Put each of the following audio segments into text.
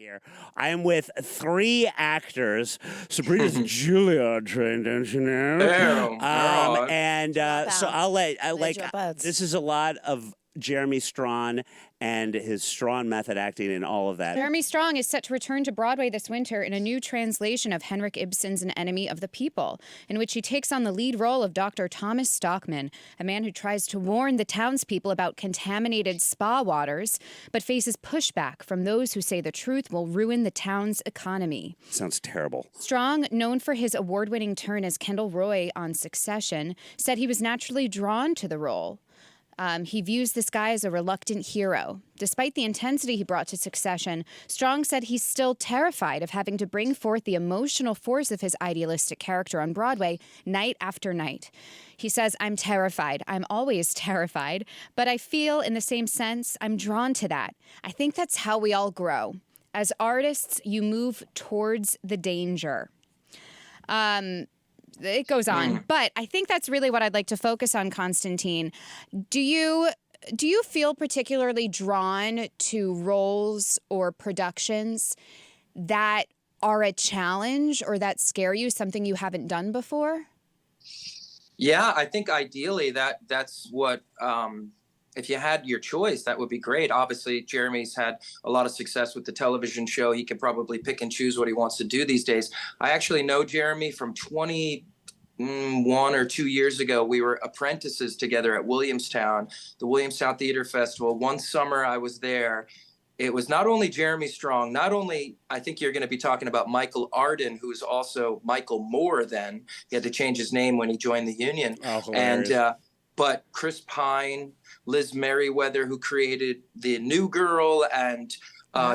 here. I am with three actors. Sabrina's Juilliard trained, don't you know? Damn, and so Dropouts. this is a lot of Jeremy Strawn and his Strawn method acting and all of that. Jeremy Strong is set to return to Broadway this winter in a new translation of Henrik Ibsen's An Enemy of the People, in which he takes on the lead role of Dr. Thomas Stockman, a man who tries to warn the townspeople about contaminated spa waters, but faces pushback from those who say the truth will ruin the town's economy. Sounds terrible. Strong, known for his award-winning turn as Kendall Roy on Succession, said he was naturally drawn to the role. He views this guy as a reluctant hero. Despite the intensity he brought to Succession, Strong said he's still terrified of having to bring forth the emotional force of his idealistic character on Broadway night after night. He says, "I'm terrified. I'm always terrified, but I feel in the same sense I'm drawn to that. I think that's how we all grow. As artists, you move towards the danger." It goes on, but I think that's really what I'd like to focus on, Constantine. Do you feel particularly drawn to roles or productions that are a challenge or that scare you, something you haven't done before? Yeah, I think ideally that's what, if you had your choice, that would be great. Obviously, Jeremy's had a lot of success with the television show. He can probably pick and choose what he wants to do these days. I actually know Jeremy from 1 or 2 years ago. We were apprentices together at Williamstown, the Williamstown Theater Festival. One summer I was there. It was not only Jeremy Strong, not only, I think you're going to be talking about Michael Arden, who is also Michael Moore then. He had to change his name when he joined the union. But Chris Pine, Liz Merriweather, who created The New Girl and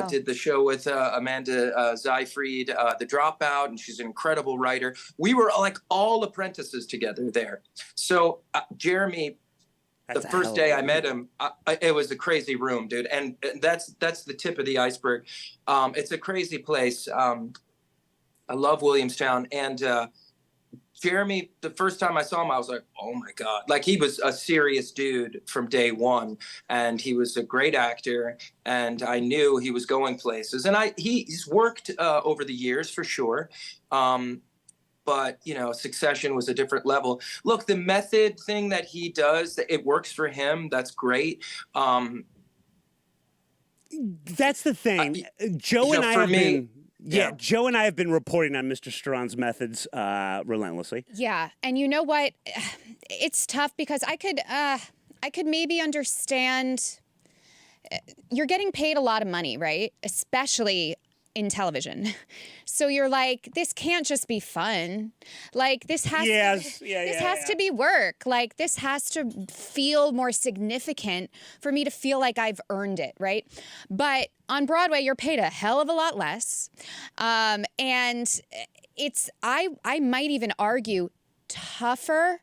did the show with Amanda Seyfried, The Dropout, and she's an incredible writer. We were like all apprentices together there. So Jeremy, the first day I met him, it was a crazy room, dude. And that's the tip of the iceberg. It's a crazy place. I love Williamstown. And Jeremy, the first time I saw him, I was like, oh my God. Like, he was a serious dude from day one, and he was a great actor, and I knew he was going places. And he's worked over the years for sure. But, you know, Succession was a different level. Look, the method thing that he does, it works for him. That's great. That's the thing. Joe and I have been... Yeah, Joe and I have been reporting on Mr. Strawn's methods relentlessly. Yeah, and you know what? It's tough because I could maybe understand. You're getting paid a lot of money, right? Especially in television. So you're like, this can't just be fun. Like, this has to be work. Like, this has to feel more significant for me to feel like I've earned it, right? But on Broadway, you're paid a hell of a lot less. And it's, I might even argue, tougher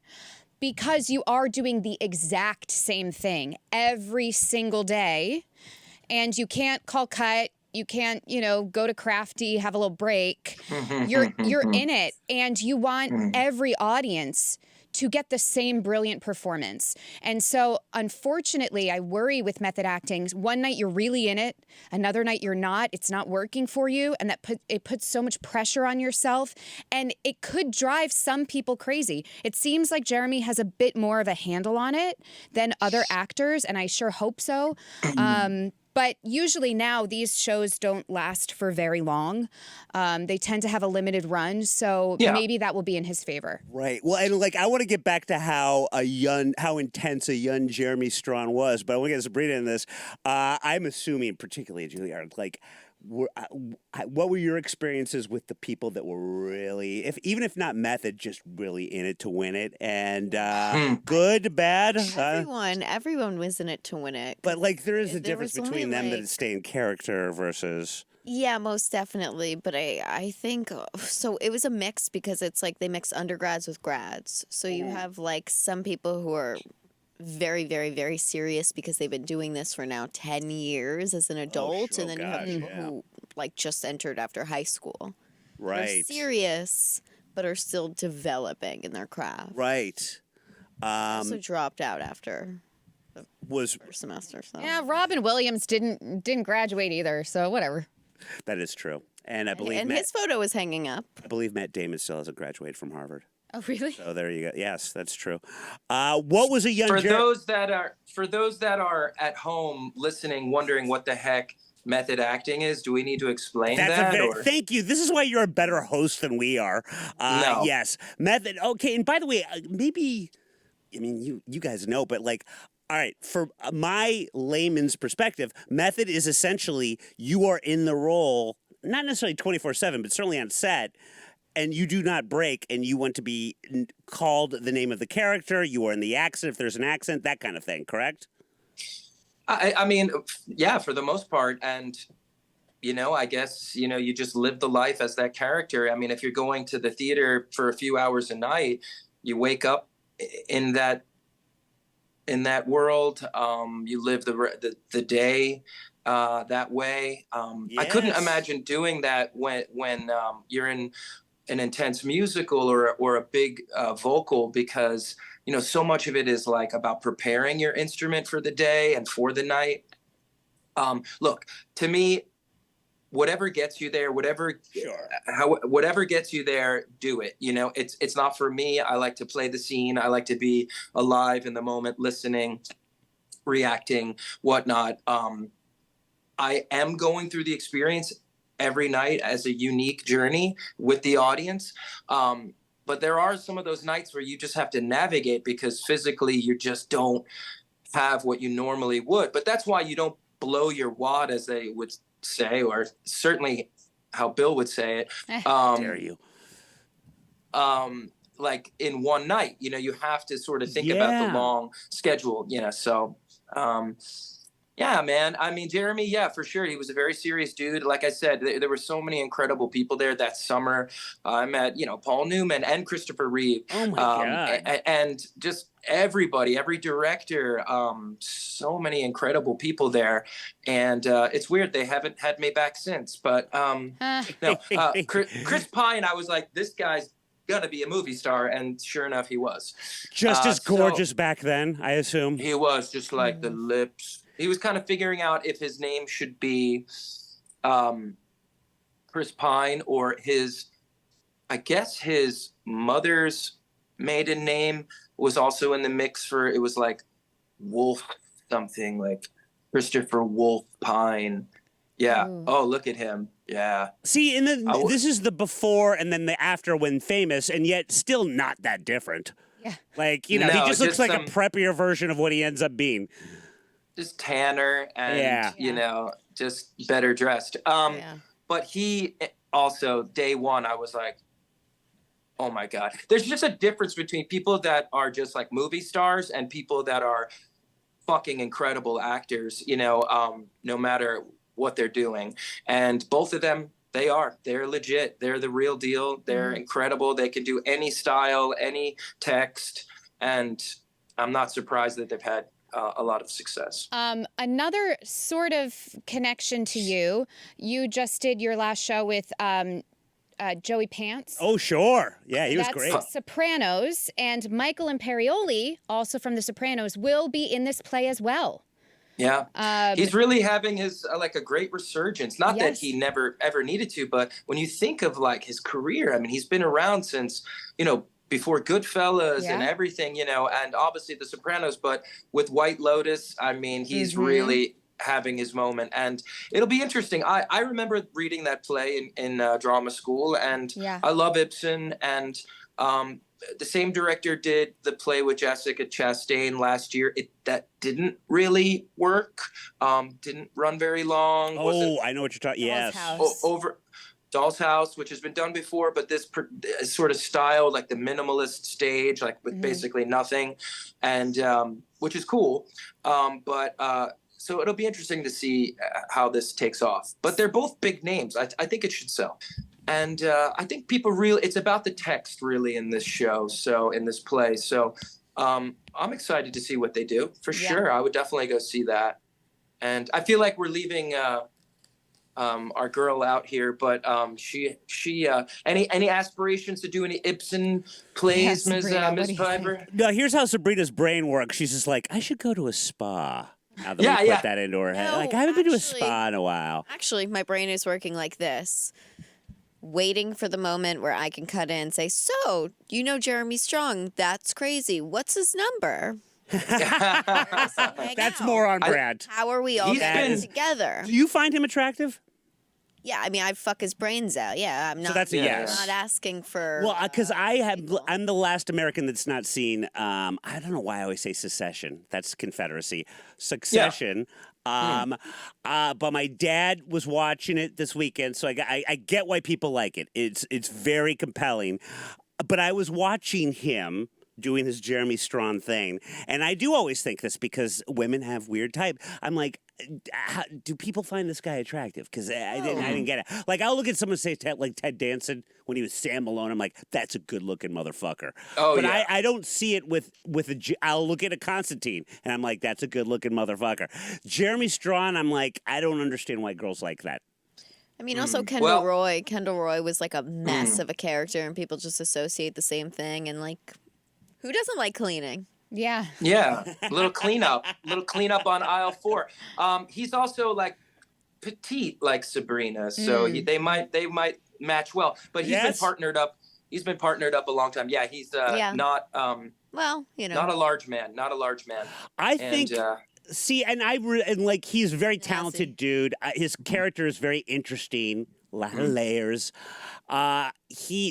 because you are doing the exact same thing every single day. And you can't call cut. You can't, go to Crafty, have a little break. You're in it, and you want every audience to get the same brilliant performance. And so, unfortunately, I worry with method acting. One night you're really in it, another night you're not. It's not working for you, and it puts so much pressure on yourself, and it could drive some people crazy. It seems like Jeremy has a bit more of a handle on it than other actors, and I sure hope so. But usually now these shows don't last for very long. They tend to have a limited run, so maybe that will be in his favor. Right. Well, and I want to get back to how intense a young Jeremy Strawn was, but I want to get Sabrina in this. I'm assuming, particularly at Juilliard, what were your experiences with the people that were really, even if not method, just really in it to win it? And good, bad? Everyone was in it to win it. But there is a difference between them that stay in character versus... Yeah, most definitely. But I think, so it was a mix because it's like they mix undergrads with grads. So you have some people who are very, very, very serious because they've been doing this for now 10 years as an adult. And then you have people who just entered after high school. Right. They're serious, but are still developing in their craft. Right. Also dropped out after the first semester. So. Yeah, Robin Williams didn't graduate either, so whatever. That is true. And I believe And his photo is hanging up. Matt Damon still hasn't graduated from Harvard. Oh, really? So there you go. Yes, that's true. What was a young For those that are at home listening, wondering what the heck method acting is, do we need to explain that? Thank you. This is why you're a better host than we are. No. Yes, method. Okay, and by the way, maybe, I mean, you guys know, but like, all right, for my layman's perspective, method is essentially you are in the role, not necessarily 24/7, but certainly on set, and you do not break, and you want to be called the name of the character. You are in the accent if there's an accent, that kind of thing. Correct? I mean, yeah, for the most part. And, I guess, you just live the life as that character. I mean, if you're going to the theater for a few hours a night, you wake up in that world. You live the day that way. I couldn't imagine doing that when you're in an intense musical or a big vocal, because so much of it is like about preparing your instrument for the day and for the night. Look, to me, whatever gets you there, whatever gets you there, do it. It's not for me. I like to play the scene. I like to be alive in the moment, listening, reacting, whatnot. I am going through the experience every night as a unique journey with the audience. But there are some of those nights where you just have to navigate because physically you just don't have what you normally would. But that's why you don't blow your wad, as they would say, or certainly how Bill would say it. Dare you. Like in one night, you have to sort of think about the long schedule, so yeah, man. I mean, Jeremy, yeah, for sure. He was a very serious dude. Like I said, there were so many incredible people there that summer. I met, Paul Newman and Christopher Reeve. Oh, my God. And just everybody, every director, so many incredible people there. And it's weird. They haven't had me back since. But no, Chris Pine, I was like, this guy's gonna be a movie star, and sure enough, he was. Just as gorgeous back then, I assume. He was, just like the lips. He was kind of figuring out if his name should be Chris Pine or I guess his mother's maiden name was also in the mix for, it was like Wolf something, like Christopher Wolf Pine. Yeah. Ooh. Oh, look at him. Yeah. See, and then this is the before and then the after when famous, and yet still not that different. Yeah. Like, he just looks like a preppier version of what he ends up being. Just tanner and, just better dressed. But he also, day one, I was like, oh my God. There's just a difference between people that are just like movie stars and people that are fucking incredible actors, no matter what they're doing. And both of them, they're legit. They're the real deal. They're incredible. They can do any style, any text. And I'm not surprised that they've had a lot of success. Another sort of connection to you just did your last show with Joey Pants. Oh, sure. Yeah, he was great. Sopranos, and Michael Imperioli, also from The Sopranos, will be in this play as well. Yeah, he's really having his like a great resurgence. Not that he never ever needed to, but when you think of like his career, I mean, he's been around since, before Goodfellas and everything, and obviously The Sopranos, but with White Lotus, I mean, he's really having his moment. And it'll be interesting. I remember reading that play in drama school, and I love Ibsen. And the same director did the play with Jessica Chastain last year. That didn't really work. Didn't run very long. Oh, I know what you're talking. Yes. Over Doll's House, which has been done before, but this sort of style, like the minimalist stage, like with basically nothing, and which is cool. So it'll be interesting to see how this takes off. But they're both big names. I think it should sell. And I think people it's about the text really in this show, so in this play. So I'm excited to see what they do, for sure. I would definitely go see that. And I feel like we're leaving our girl out here, but she any aspirations to do any Ibsen plays, Miss Piper? No, here's how Sabrina's brain works. She's just like, I should go to a spa. Now that Yeah, we yeah. put that into her head. No, Like, I haven't been to a actually- spa in a while. Actually, my brain is working like this. Waiting for the moment where I can cut in and say, so, you know Jeremy Strong. That's crazy. What's his number? Hang That's out. more on brand. How are we all He's getting been- together? Do you find him attractive? Yeah, I mean, I'd fuck his brains out. Yeah, I'm not. that's a yes. I'm not asking for. Well, because people. I'm the last American that's not seen. I don't know why I always say secession. That's Confederacy. Succession. But my dad was watching it this weekend, so I get why people like it. It's very compelling. But I was watching him doing his Jeremy Strong thing, and I do always think this because women have weird type. I'm like, do people find this guy attractive? Because I didn't get it. Like, I'll look at someone say like Ted Danson when he was Sam Malone. I'm like, that's a good looking motherfucker. Oh, but yeah. I don't see it with I'll look at a Constantine and I'm like, that's a good looking motherfucker. Jeremy Strong, I'm like, I don't understand why girls like that. I mean, also Kendall Well- Roy. Kendall Roy was like a mess of a character, and people just associate the same thing. And like, who doesn't like cleaning? Yeah. Yeah, little cleanup on aisle 4. He's also like petite, like Sabrina, so they might match well. But he's been Yes. partnered up. He's been partnered up a long time. Yeah, he's not Well, you know, not a large man. Not a large man. I think. And See, and like he's a very talented dude. His character is very interesting. A lot of layers.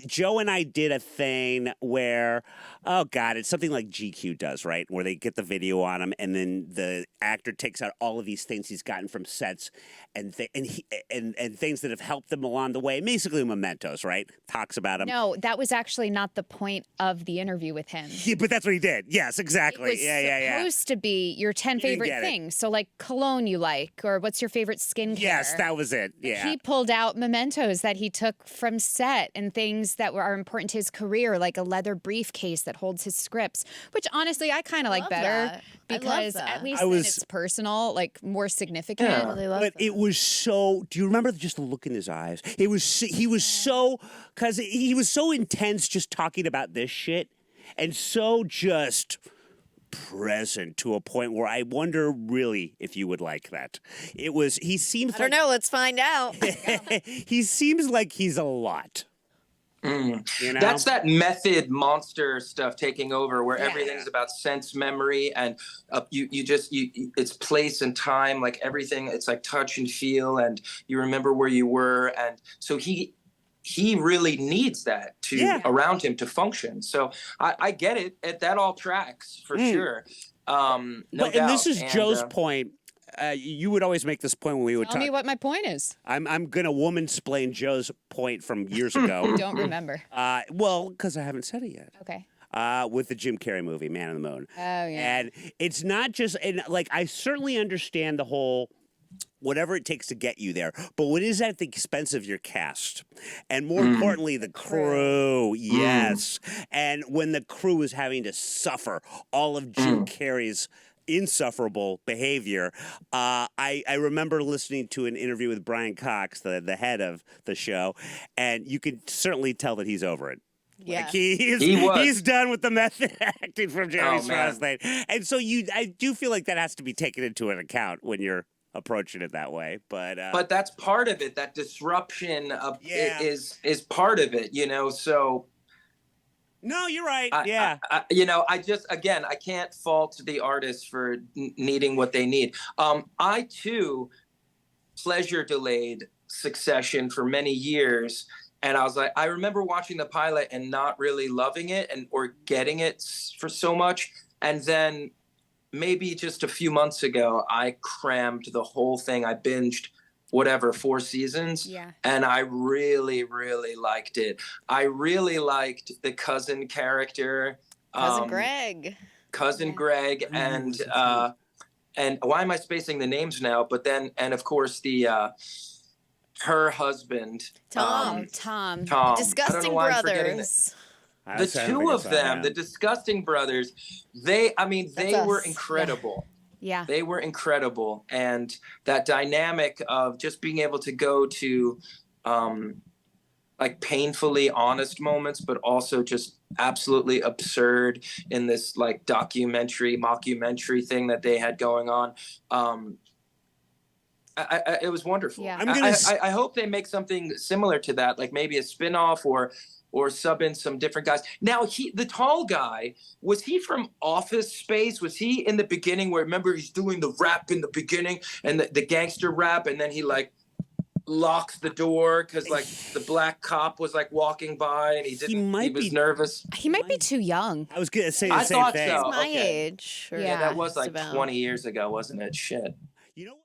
Joe and I did a thing where, oh God, it's something like GQ does, right? Where they get the video on him, and then the actor takes out all of these things he's gotten from sets, and things that have helped them along the way. Basically, mementos, right? Talks about him. No, that was actually not the point of the interview with him. Yeah, but that's what he did. Yes, It exactly. was Yeah. supposed to be your 10 didn't favorite get it. things. So like cologne you like, or what's your favorite skincare? Yes, that was it. Yeah. He pulled out mementos that he took from set and things that are important to his career, like a leather briefcase that holds his scripts, which honestly I kind of like love better that. I love because that. at least I then was- it's personal, like more significant. Yeah. I really love But that. it was so. Do you remember just the look in his eyes? He was so because he was so intense just talking about this shit, and so just present to a point where I wonder really if you would like that. It was. He seems. I don't know. Let's find out. He seems like he's a lot. You know? that's that method monster stuff taking over, where everything's about sense memory and it's place and time, like everything. It's like touch and feel, and you remember where you were, and so he really needs that around him to function. So I get it. That all tracks for sure. No doubt. And this is And, Joe's point. You would always make this point when we would Tell talk. me what my point is. I'm gonna woman-splain Joe's point from years ago. Don't remember. Well, because I haven't said it yet. Okay. With the Jim Carrey movie, Man on the Moon. Oh, yeah. And it's not just, and like, I certainly understand the whole, whatever it takes to get you there, but what is at the expense of your cast? And more importantly, the crew. Yes. And when the crew is having to suffer all of Jim Carrey's insufferable behavior. I remember listening to an interview with Brian Cox, the head of the show, and you could certainly tell that he's over it. Yeah. Like He was. he's done with the method acting from Jeremy Oh, man. Strong's thing. And so I do feel like that has to be taken into an account when you're approaching it that way. But that's part of it. That disruption of Yeah. is part of it, so no, you're right. I I can't fault the artists for needing what they need. I too pleasure delayed Succession for many years, and I was like, I remember watching the pilot and not really loving it or getting it for so much, and then maybe just a few months ago, I crammed the whole thing. I binged 4 seasons. Yeah. And I really, really liked it. I really liked the cousin character. Cousin Greg. Cousin Greg and why am I spacing the names now? But then, and of course her husband. Tom. Tom. Tom. I don't know Disgusting why I'm forgetting that. Brothers. The two of them, the Disgusting Brothers, they were us. incredible. Yeah. They were incredible. And that dynamic of just being able to go to like painfully honest moments, but also just absolutely absurd in this like mockumentary thing that they had going on. It was wonderful. Yeah. I hope they make something similar to that, like maybe a spin-off or sub in some different guys. Now, the tall guy, was he from Office Space? Was he in the beginning where, remember, he's doing the rap in the beginning and the gangster rap, and then he like locks the door because like the black cop was like walking by and he was nervous. He might be too young. I was gonna say the I same thought thing. so. My Okay. age. Or Yeah, that was just like about. 20 years ago, wasn't it? Shit. You know what?